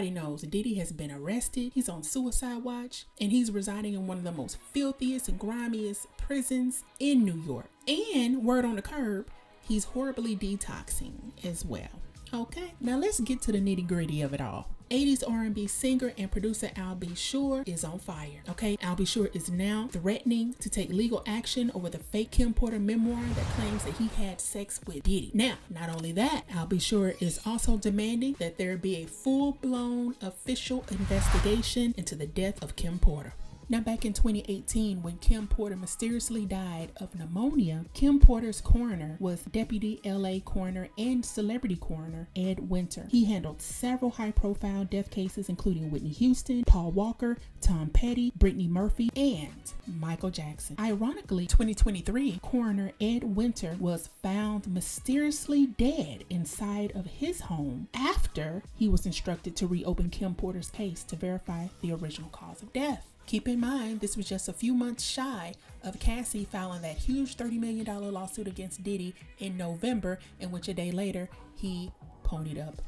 Everybody knows Diddy has been arrested. He's on suicide watch, and he's residing in one of the most filthiest and grimiest prisons in New York. And word on the curb, he's horribly detoxing as well. Okay, now let's get to the nitty gritty of it all. 80s R&B singer and producer Al B. Sure is on fire. Okay, Al B. Sure is now threatening to take legal action over the fake Kim Porter memoir that claims that he had sex with Diddy. Now, not only that, Al B. Sure is also demanding that there be a full-blown official investigation into the death of Kim Porter. Now, back in 2018, when Kim Porter mysteriously died of pneumonia, Kim Porter's coroner was Deputy LA Coroner and Celebrity Coroner Ed Winter. He handled several high-profile death cases, including Whitney Houston, Paul Walker, Tom Petty, Brittany Murphy, and Michael Jackson. Ironically, 2023, Coroner Ed Winter was found mysteriously dead inside of his home after he was instructed to reopen Kim Porter's case to verify the original cause of death. Keep in mind, this was just a few months shy of Cassie filing that huge $30 million lawsuit against Diddy in November, in which a day later, he ponied up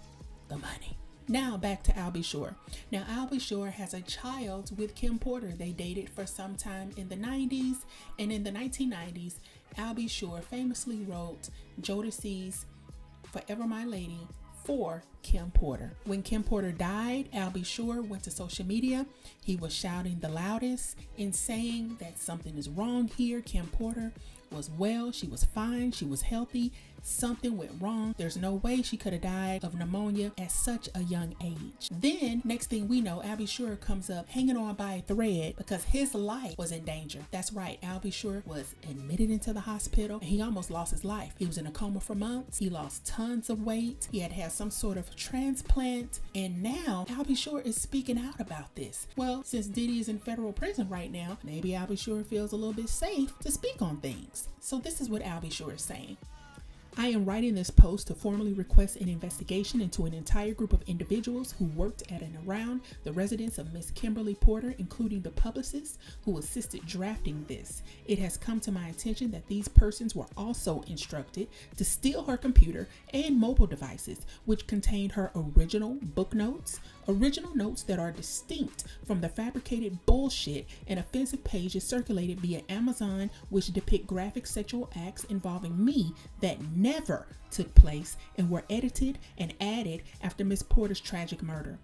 the money. Now back to Al B. Sure. Now Al B. Sure has a child with Kim Porter. They dated for some time in the 90s, and in the 1990s, Al B. Sure famously wrote Jodeci's Forever My Lady for Kim Porter. When Kim Porter died, Al B. Sure went to social media. He was shouting the loudest and saying that something is wrong here. Kim Porter was well, she was fine, she was healthy. Something went wrong. There's no way she could have died of pneumonia at such a young age. Then, next thing we know, Al B. Sure comes up hanging on by a thread because his life was in danger. That's right, Al B. Sure was admitted into the hospital and he almost lost his life. He was in a coma for months. He lost tons of weight. He had some sort of transplant. And now, Al B. Sure is speaking out about this. Well, since Diddy is in federal prison right now, maybe Al B. Sure feels a little bit safe to speak on things. So this is what Al B. Sure is saying. I am writing this post to formally request an investigation into an entire group of individuals who worked at and around the residence of Miss Kimberly Porter, including the publicist who assisted drafting this. It has come to my attention that these persons were also instructed to steal her computer and mobile devices, which contained her original book notes that are distinct from the fabricated bullshit and offensive pages circulated via Amazon, which depict graphic sexual acts involving me that never took place and were edited and added after Miss Porter's tragic murder.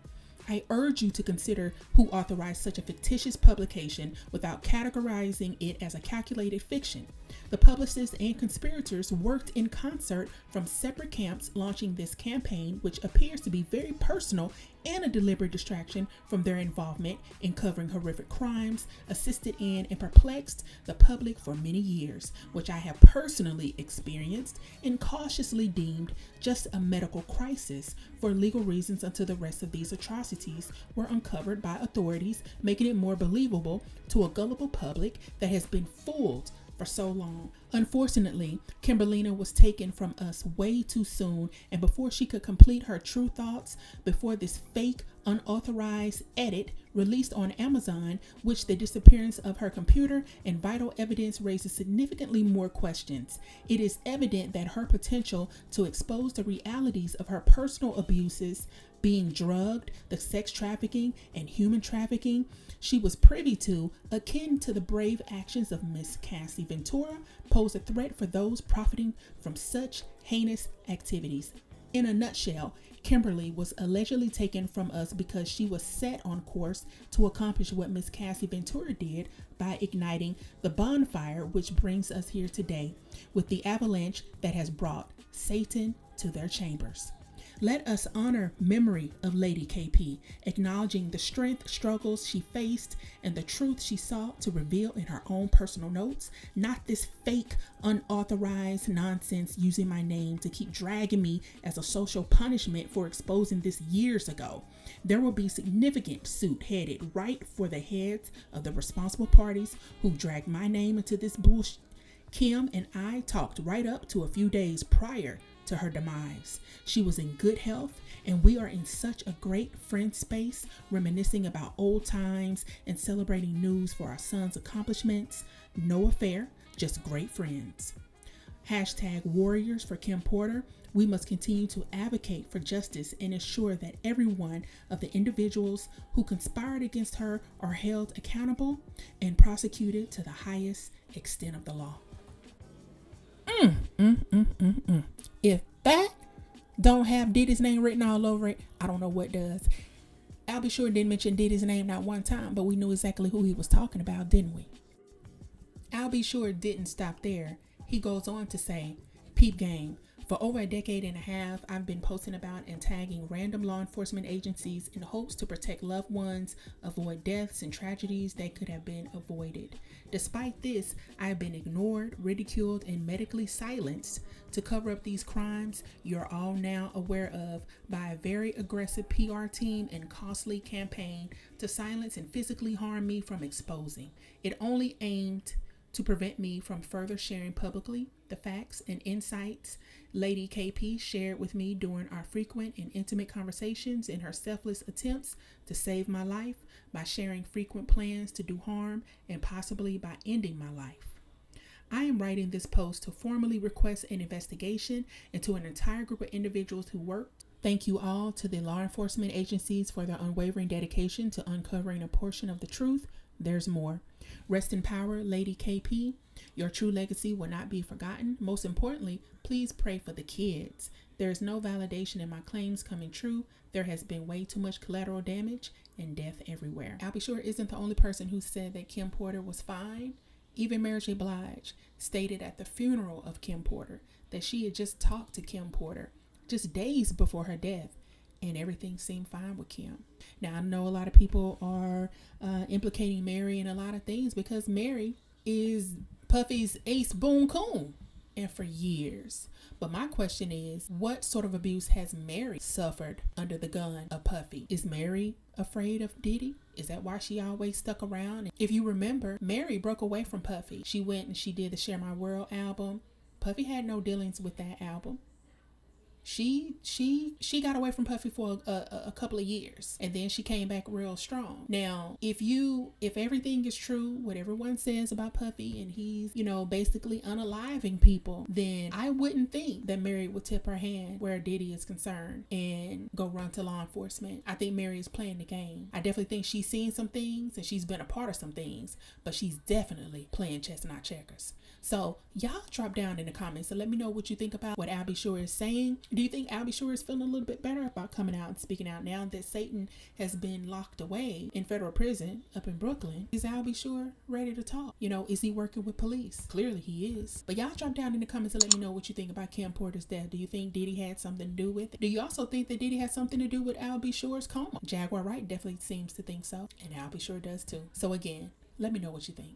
I urge you to consider who authorized such a fictitious publication without categorizing it as a calculated fiction. The publicists and conspirators worked in concert from separate camps, launching this campaign, which appears to be very personal and a deliberate distraction from their involvement in covering horrific crimes, assisted in and perplexed the public for many years, which I have personally experienced and cautiously deemed just a medical crisis for legal reasons until the rest of these atrocities were uncovered by authorities, making it more believable to a gullible public that has been fooled for so long. Unfortunately, Kimberlina was taken from us way too soon, and before she could complete her true thoughts, before this fake, unauthorized edit released on Amazon, which the disappearance of her computer and vital evidence raises significantly more questions. It is evident that her potential to expose the realities of her personal abuses, being drugged, the sex trafficking and human trafficking she was privy to, akin to the brave actions of Miss Cassie Ventura, pose a threat for those profiting from such heinous activities. In a nutshell, Kimberly was allegedly taken from us because she was set on course to accomplish what Miss Cassie Ventura did by igniting the bonfire which brings us here today, with the avalanche that has brought Satan to their chambers. Let us honor memory of Lady KP, acknowledging the strength, struggles she faced, and the truth she sought to reveal in her own personal notes, not this fake, unauthorized nonsense using my name to keep dragging me as a social punishment for exposing this years ago. There will be significant suit headed right for the heads of the responsible parties who dragged my name into this bullshit. Kim and I talked right up to a few days prior to her demise. She was in good health, and we are in such a great friend space, reminiscing about old times and celebrating news for our son's accomplishments. No affair, just great friends. Hashtag warriors for Kim Porter. We must continue to advocate for justice and ensure that every one of the individuals who conspired against her are held accountable and prosecuted to the highest extent of the law. If that don't have Diddy's name written all over it, I don't know what does. I'll be sure didn't mention Diddy's name not one time, but we knew exactly who he was talking about, didn't we? I'll be sure didn't stop there. He goes on to say, peep game. For over a decade and a half, I've been posting about and tagging random law enforcement agencies in hopes to protect loved ones, avoid deaths and tragedies that could have been avoided. Despite this, I have been ignored, ridiculed, and medically silenced to cover up these crimes you're all now aware of by a very aggressive PR team and costly campaign to silence and physically harm me from exposing. It only aimed to prevent me from further sharing publicly the facts and insights Lady KP shared with me during our frequent and intimate conversations in her selfless attempts to save my life by sharing frequent plans to do harm and possibly by ending my life. I am writing this post to formally request an investigation into an entire group of individuals who worked. Thank you all to the law enforcement agencies for their unwavering dedication to uncovering a portion of the truth. There's more. Rest in power, Lady KP. Your true legacy will not be forgotten. Most importantly, please pray for the kids. There is no validation in my claims coming true. There has been way too much collateral damage and death everywhere. I'll be sure isn't the only person who said that Kim Porter was fine. Even Mary J. Blige stated at the funeral of Kim Porter that she had just talked to Kim Porter just days before her death, and everything seemed fine with Kim. Now, I know a lot of people are implicating Mary in a lot of things because Mary is Puffy's ace boon coon, and for years. But my question is, what sort of abuse has Mary suffered under the gun of Puffy? Is Mary afraid of Diddy? Is that why she always stuck around? If you remember, Mary broke away from Puffy. She went and she did the Share My World album. Puffy had no dealings with that album. She got away from Puffy for a couple of years, and then she came back real strong. Now, if everything is true, what everyone says about Puffy, and he's, basically unaliving people, then I wouldn't think that Mary would tip her hand where Diddy is concerned and go run to law enforcement. I think Mary is playing the game. I definitely think she's seen some things and she's been a part of some things, but she's definitely playing chess, not checkers. So y'all drop down in the comments and let me know what you think about what Al B. Sure is saying. Do you think Al B. Sure is feeling a little bit better about coming out and speaking out now that Satan has been locked away in federal prison up in Brooklyn? Is Al B. Sure ready to talk? Is he working with police? Clearly he is. But y'all drop down in the comments and let me know what you think about Kim Porter's death. Do you think Diddy had something to do with it? Do you also think that Diddy had something to do with Al B. Sure's coma? Jaguar Wright definitely seems to think so, and Al B. Sure does too. So again, let me know what you think.